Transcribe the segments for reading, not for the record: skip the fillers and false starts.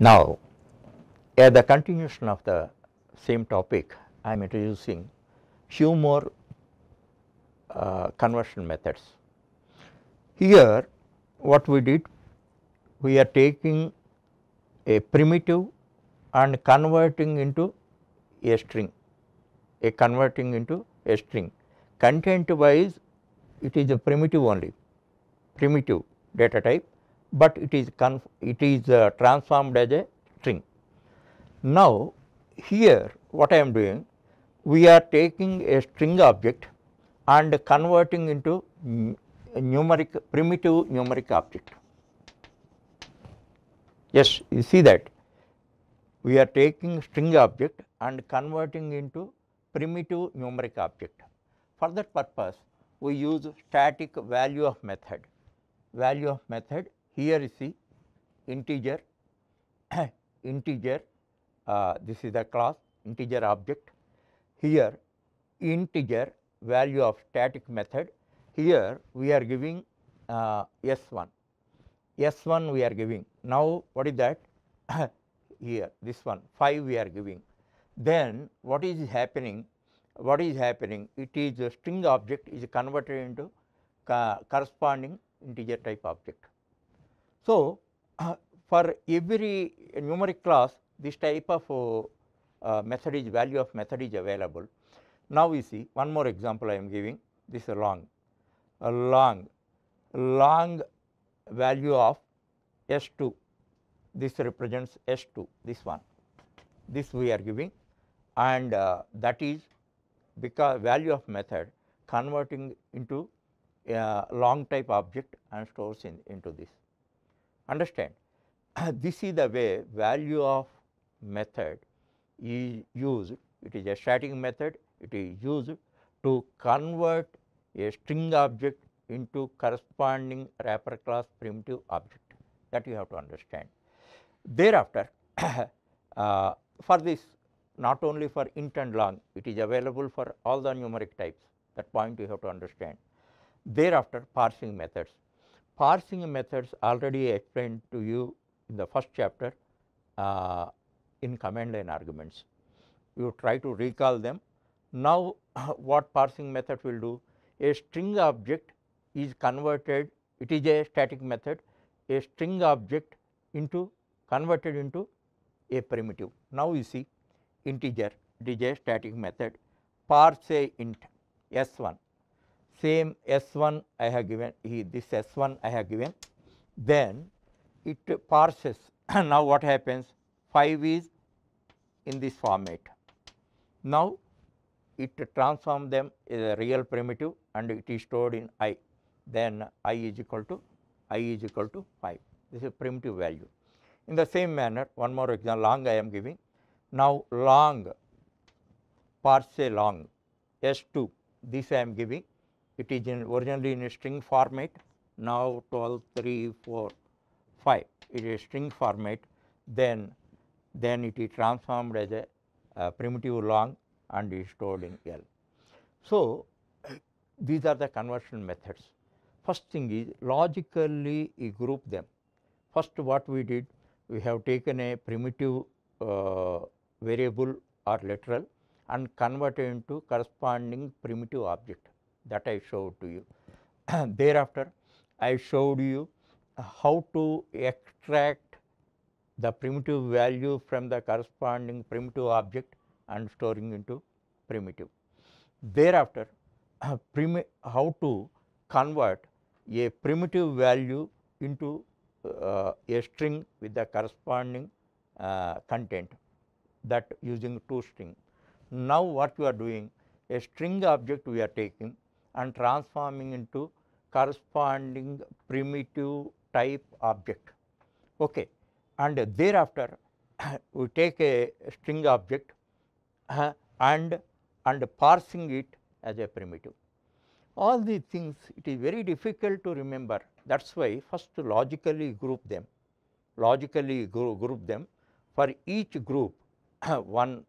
Now, as the continuation of the same topic, I am introducing few more conversion methods. Here, what we did, we are taking a primitive and converting into a string, content wise it is a primitive only, primitive data type, but it is transformed as a string. Now, here what I am doing, we are taking a string object and converting into primitive numeric object. Yes, you see that we are taking string object and converting into primitive numeric object. For that purpose, we use static value of method. Value of method, here you see integer, integer, this is the class integer object. Here integer value of static method, here we are giving S1, S1 we are giving. Now, what is that? Here this one 5 we are giving. Then what is happening? What is happening? It is a string object is converted into corresponding integer type object. So, for every numeric class, this type of method is value of method is available. Now, we see one more example I am giving. This is a long value of S2. This represents S2. This one, this we are giving, and that is because value of method converting into a long type object and stores into this. Understand? This is the way value of method is used. It is a static method. It is used to convert a string object into corresponding wrapper class primitive object. That you have to understand. Thereafter, for this, not only for int and long, it is available for all the numeric types. That point you have to understand. Thereafter, parsing methods. Parsing methods already explained to you in the first chapter in command line arguments. You try to recall them. Now, what parsing method will do? A string object is converted, it is a static method, a string object converted into a primitive. Now, you see integer, it is a static method, parse a int S1, same S1 I have given, this S1 I have given, then it parses. Now, what happens? 5 is in this format. Now, it transforms them as a real primitive and it is stored in I, then I is equal to 5. This is a primitive value. In the same manner, one more example, long I am giving. Now, long, parse long S2, this I am giving, it is originally in a string format. Now, 12, 3, 4, 5, it is string format, then it is transformed as a primitive long and is stored in L. So, these are the conversion methods. First thing is logically you group them. First, what we did, we have taken a primitive variable or literal and converted into corresponding primitive object, that I showed to you. Thereafter, I showed you how to extract the primitive value from the corresponding primitive object and storing into primitive. Thereafter, how to convert a primitive value into a string with the corresponding content, that using toString. Now, what we are doing, a string object we are taking and transforming into corresponding primitive type object. Okay. And thereafter, we take a string object and parsing it as a primitive. All these things, it is very difficult to remember. That is why first logically group them, For each group, one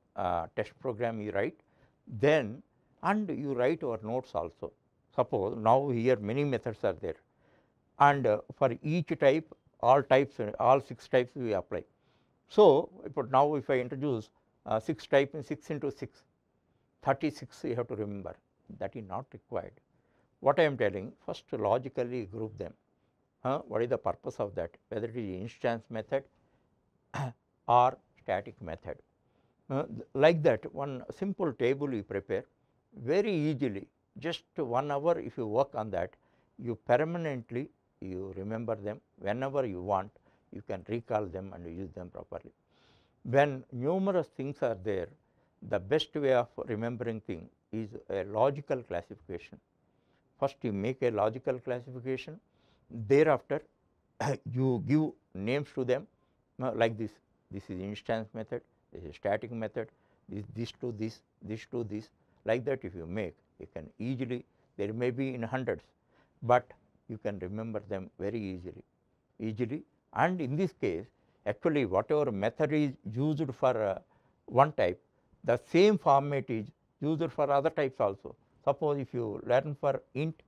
test program you write, then and you write our notes also. Suppose now here many methods are there, and for each type, all 6 types we apply. So, but now if I introduce 6 type in 6 into 6, 36 you have to remember, that is not required. What I am telling, first logically group them. What is the purpose of that, whether it is instance method or static method. Like that, one simple table you prepare very easily, just 1 hour if you work on that, you permanently you remember them. Whenever you want, you can recall them and use them properly. When numerous things are there, the best way of remembering thing is a logical classification. First you make a logical classification, thereafter you give names to them like this. This is instance method, this is static method, this to this, this to this. Like that if you make, you can easily, there may be in hundreds, but you can remember them very easily. And in this case, actually whatever method is used for one type, the same format is used for other types also. Suppose if you learn for int,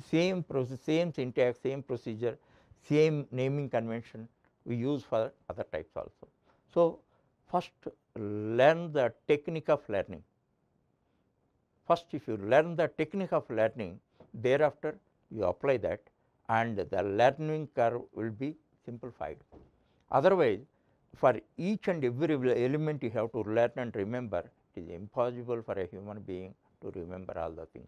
same process, same syntax, same procedure, same naming convention we use for other types also. So, first learn the technique of learning. First if you learn the technique of learning, thereafter you apply that and the learning curve will be simplified. Otherwise, for each and every element you have to learn and remember, it is impossible for a human being to remember all the things.